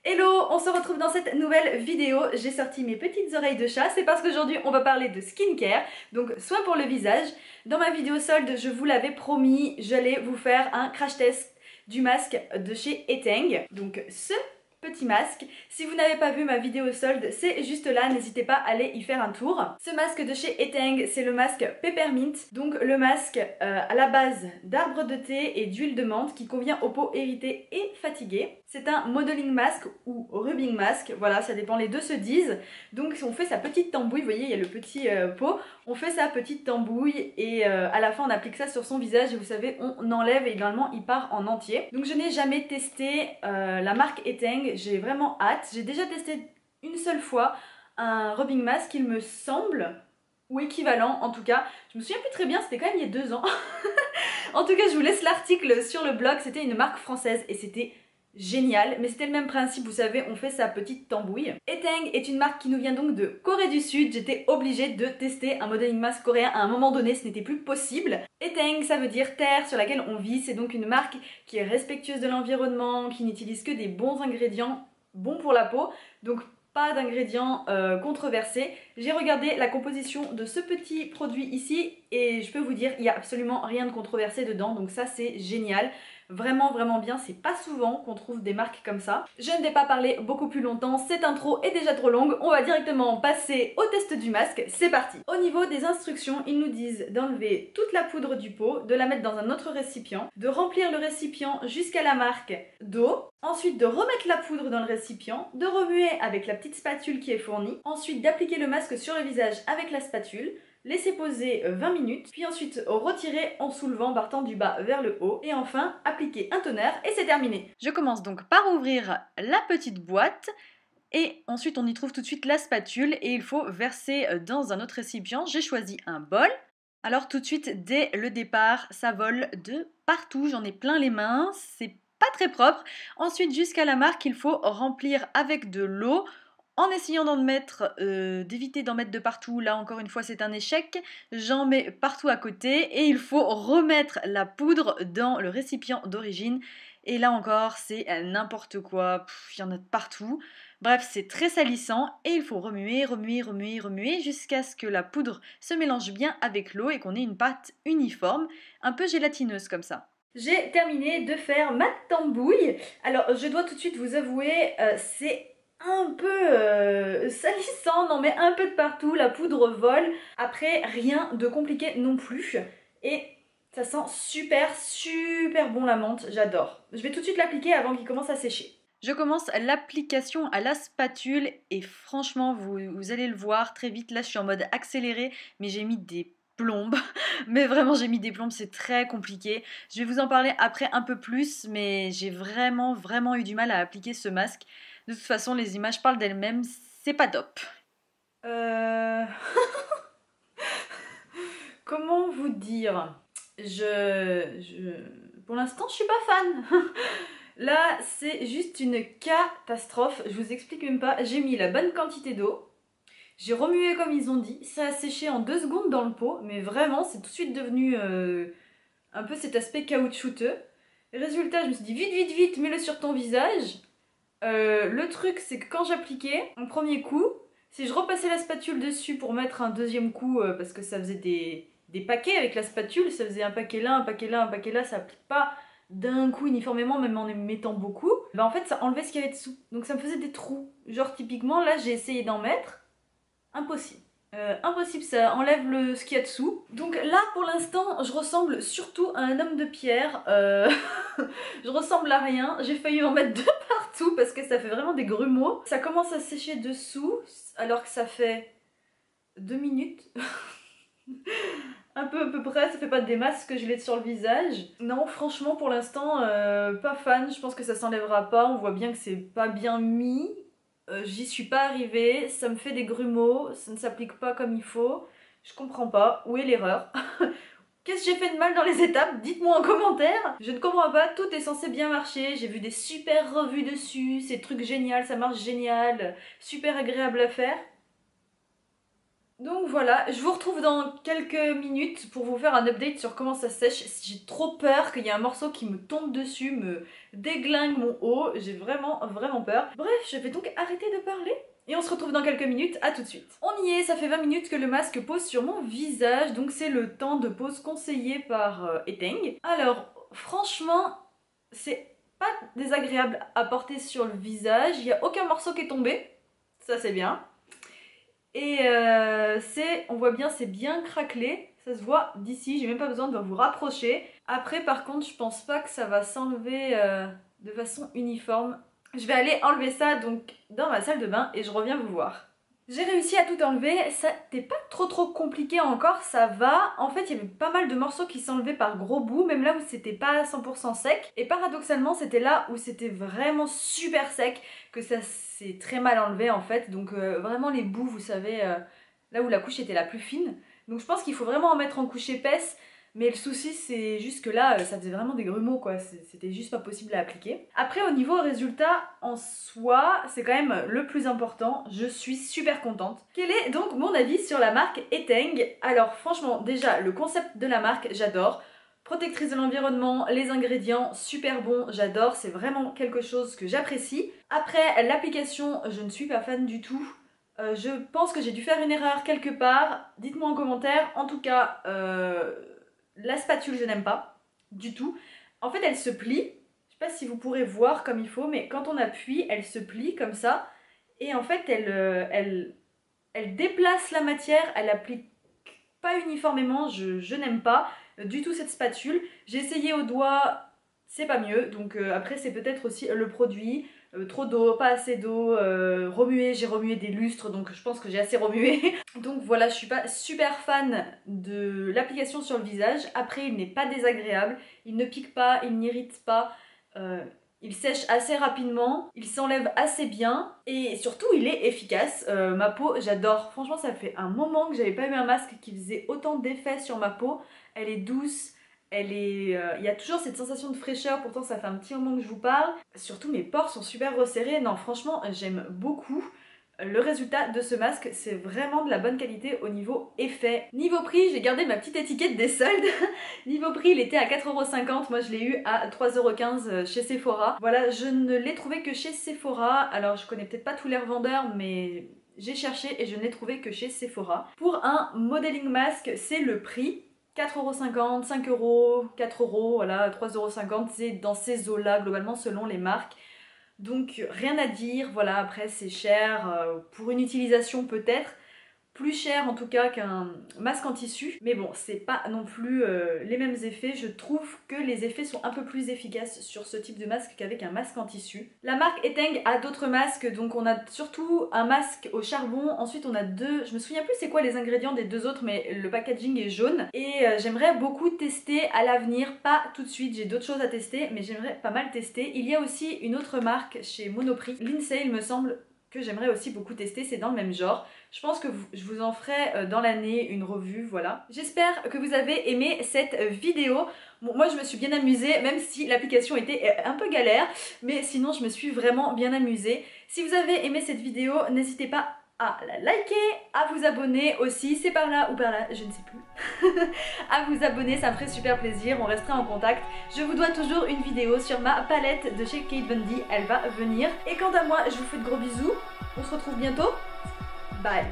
Hello, on se retrouve dans cette nouvelle vidéo. J'ai sorti mes petites oreilles de chat, c'est parce qu'aujourd'hui on va parler de skincare, donc soin pour le visage. Dans ma vidéo solde, je vous l'avais promis, j'allais vous faire un crash test du masque de chez Eteng. Donc ce petit masque, si vous n'avez pas vu ma vidéo solde, c'est juste là, n'hésitez pas à aller y faire un tour. Ce masque de chez Eteng, c'est le masque Peppermint, donc le masque à la base d'arbre de thé et d'huile de menthe qui convient aux peaux irritées et fatiguées. C'est un modeling mask ou rubbing mask, voilà, ça dépend, les deux se disent. Donc on fait sa petite tambouille, vous voyez, il y a le petit pot, on fait sa petite tambouille et à la fin on applique ça sur son visage et vous savez, on enlève et également il part en entier. Donc je n'ai jamais testé la marque Eteng, j'ai vraiment hâte. J'ai déjà testé une seule fois un rubbing mask, il me semble, ou équivalent en tout cas. Je me souviens plus très bien, c'était quand même il y a 2 ans. En tout cas, je vous laisse l'article sur le blog, c'était une marque française et c'était génial, mais c'était le même principe, vous savez, on fait sa petite tambouille. Eteng est une marque qui nous vient donc de Corée du Sud, j'étais obligée de tester un modeling mask coréen à un moment donné, ce n'était plus possible. Eteng, ça veut dire terre sur laquelle on vit, c'est donc une marque qui est respectueuse de l'environnement, qui n'utilise que des bons ingrédients, bons pour la peau, donc pas d'ingrédients controversés. J'ai regardé la composition de ce petit produit ici et je peux vous dire, il n'y a absolument rien de controversé dedans, donc ça c'est génial. Vraiment vraiment bien, c'est pas souvent qu'on trouve des marques comme ça. Je ne vais pas parler beaucoup plus longtemps, cette intro est déjà trop longue, on va directement passer au test du masque, c'est parti. Au niveau des instructions, ils nous disent d'enlever toute la poudre du pot, de la mettre dans un autre récipient, de remplir le récipient jusqu'à la marque d'eau, ensuite de remettre la poudre dans le récipient, de remuer avec la petite spatule qui est fournie, ensuite d'appliquer le masque sur le visage avec la spatule, laisser poser 20 minutes, puis ensuite retirer en soulevant partant du bas vers le haut, et enfin appliquer un toner et c'est terminé. Je commence donc par ouvrir la petite boîte, et ensuite on y trouve tout de suite la spatule, et il faut verser dans un autre récipient. J'ai choisi un bol. Alors tout de suite, dès le départ, ça vole de partout, j'en ai plein les mains, c'est pas très propre. Ensuite, jusqu'à la marque, il faut remplir avec de l'eau, en essayant d'éviter d'en mettre de partout. Là encore une fois c'est un échec, j'en mets partout à côté et il faut remettre la poudre dans le récipient d'origine et là encore c'est n'importe quoi, il y en a de partout. Bref, c'est très salissant et il faut remuer, remuer, remuer, remuer jusqu'à ce que la poudre se mélange bien avec l'eau et qu'on ait une pâte uniforme, un peu gélatineuse comme ça. J'ai terminé de faire ma tambouille. Alors je dois tout de suite vous avouer, c'est un peu salissant, on en met un peu de partout, la poudre vole. Après, rien de compliqué non plus. Et ça sent super, super bon la menthe, j'adore. Je vais tout de suite l'appliquer avant qu'il commence à sécher. Je commence l'application à la spatule et franchement, vous allez le voir très vite. Là, je suis en mode accéléré, mais j'ai mis des plombes. Mais vraiment, j'ai mis des plombes, c'est très compliqué. Je vais vous en parler après un peu plus, mais j'ai vraiment, vraiment eu du mal à appliquer ce masque. De toute façon, les images parlent d'elles-mêmes, c'est pas top. Comment vous dire? Pour l'instant, je suis pas fan. Là, c'est juste une catastrophe. Je vous explique même pas. J'ai mis la bonne quantité d'eau. J'ai remué comme ils ont dit. Ça a séché en 2 secondes dans le pot. Mais vraiment, c'est tout de suite devenu un peu cet aspect caoutchouteux. Résultat, je me suis dit vite, vite, vite, mets-le sur ton visage. Le truc, c'est que quand j'appliquais un premier coup, si je repassais la spatule dessus pour mettre un deuxième coup, parce que ça faisait des paquets avec la spatule, ça faisait un paquet là, un paquet là, un paquet là, ça applique pas d'un coup uniformément, même en mettant beaucoup, bah en fait ça enlevait ce qu'il y avait dessous. Donc ça me faisait des trous. Genre typiquement, là j'ai essayé d'en mettre, impossible. Impossible, ça enlève ce qu'il y a dessous. Donc là, pour l'instant, je ressemble surtout à un homme de pierre. Je ressemble à rien. J'ai failli en mettre 2 partout parce que ça fait vraiment des grumeaux. Ça commence à sécher dessous alors que ça fait 2 minutes. À peu près, ça fait pas des masses que je l'ai sur le visage. Non, franchement, pour l'instant, pas fan. Je pense que ça s'enlèvera pas. On voit bien que c'est pas bien mis. J'y suis pas arrivée, ça me fait des grumeaux, ça ne s'applique pas comme il faut. Je comprends pas, où est l'erreur? Qu'est-ce que j'ai fait de mal dans les étapes? Dites-moi en commentaire. Je ne comprends pas, tout est censé bien marcher. J'ai vu des super revues dessus, ces trucs géniaux, ça marche génial, super agréable à faire. Donc voilà, je vous retrouve dans quelques minutes pour vous faire un update sur comment ça sèche. J'ai trop peur qu'il y ait un morceau qui me tombe dessus, me déglingue mon haut. J'ai vraiment peur. Bref, je vais donc arrêter de parler. Et on se retrouve dans quelques minutes, à tout de suite. On y est, ça fait 20 minutes que le masque pose sur mon visage, donc c'est le temps de pose conseillé par Eteng. Alors, franchement, c'est pas désagréable à porter sur le visage, il n'y a aucun morceau qui est tombé, ça c'est bien. Et on voit bien, c'est bien craquelé, ça se voit d'ici, j'ai même pas besoin de vous rapprocher. Après par contre, je pense pas que ça va s'enlever de façon uniforme. Je vais aller enlever ça donc dans ma salle de bain et je reviens vous voir. J'ai réussi à tout enlever, ça n'était pas trop compliqué encore, ça va. En fait, il y avait pas mal de morceaux qui s'enlevaient par gros bouts, même là où c'était pas 100% sec. Et paradoxalement, c'était là où c'était vraiment super sec que ça s'est très mal enlevé en fait. Donc vraiment les bouts, vous savez, là où la couche était la plus fine. Donc je pense qu'il faut vraiment en mettre en couche épaisse. Mais le souci c'est juste que là ça faisait vraiment des grumeaux quoi, c'était juste pas possible à appliquer. Après au niveau résultat en soi, c'est quand même le plus important, je suis super contente. Quel est donc mon avis sur la marque Eteng? Alors franchement déjà le concept de la marque j'adore. Protectrice de l'environnement, les ingrédients super bons, j'adore, c'est vraiment quelque chose que j'apprécie. Après l'application, je ne suis pas fan du tout. Je pense que j'ai dû faire une erreur quelque part, dites-moi en commentaire. En tout cas, la spatule je n'aime pas du tout. En fait elle se plie, je sais pas si vous pourrez voir comme il faut, mais quand on appuie elle se plie comme ça. Et en fait elle déplace la matière, elle applique pas uniformément, je n'aime pas du tout cette spatule. J'ai essayé au doigt, c'est pas mieux, donc après c'est peut-être aussi le produit. Trop d'eau, pas assez d'eau, remuer, j'ai remué des lustres donc je pense que j'ai assez remué. Donc voilà, je suis pas super fan de l'application sur le visage. Après il n'est pas désagréable, il ne pique pas, il n'irrite pas, il sèche assez rapidement, il s'enlève assez bien et surtout il est efficace. Ma peau j'adore, franchement ça fait un moment que j'avais pas eu un masque qui faisait autant d'effet sur ma peau. Elle est douce. Il y a toujours cette sensation de fraîcheur, pourtant ça fait un petit moment que je vous parle. Surtout mes pores sont super resserrés, non franchement j'aime beaucoup. Le résultat de ce masque, c'est vraiment de la bonne qualité au niveau effet. Niveau prix, j'ai gardé ma petite étiquette des soldes. Niveau prix, il était à 4,50€, moi je l'ai eu à 3,15€ chez Sephora. Voilà, je ne l'ai trouvé que chez Sephora, alors je connais peut-être pas tous les revendeurs, mais j'ai cherché et je ne l'ai trouvé que chez Sephora. Pour un modeling masque, c'est le prix. 4,50€, 5€, 4€, voilà, 3,50€, c'est dans ces eaux-là globalement selon les marques. Donc rien à dire, voilà, après c'est cher, pour une utilisation peut-être, plus cher en tout cas qu'un masque en tissu. Mais bon, c'est pas non plus les mêmes effets, je trouve que les effets sont un peu plus efficaces sur ce type de masque qu'avec un masque en tissu. La marque Eteng a d'autres masques, donc on a surtout un masque au charbon, ensuite on a deux, je me souviens plus c'est quoi les ingrédients des deux autres, mais le packaging est jaune. Et j'aimerais beaucoup tester à l'avenir, pas tout de suite, j'ai d'autres choses à tester, mais j'aimerais pas mal tester. Il y a aussi une autre marque chez Monoprix, Lindsay il me semble, que j'aimerais aussi beaucoup tester, c'est dans le même genre. Je pense que je vous en ferai dans l'année une revue, voilà. J'espère que vous avez aimé cette vidéo. Bon, moi je me suis bien amusée, même si l'application était un peu galère, mais sinon je me suis vraiment bien amusée. Si vous avez aimé cette vidéo, n'hésitez pas à la liker, à vous abonner aussi, c'est par là ou par là, je ne sais plus. À vous abonner, ça me ferait super plaisir, on restera en contact. Je vous dois toujours une vidéo sur ma palette de chez Kate Von D, elle va venir. Et quant à moi, je vous fais de gros bisous, on se retrouve bientôt, bye.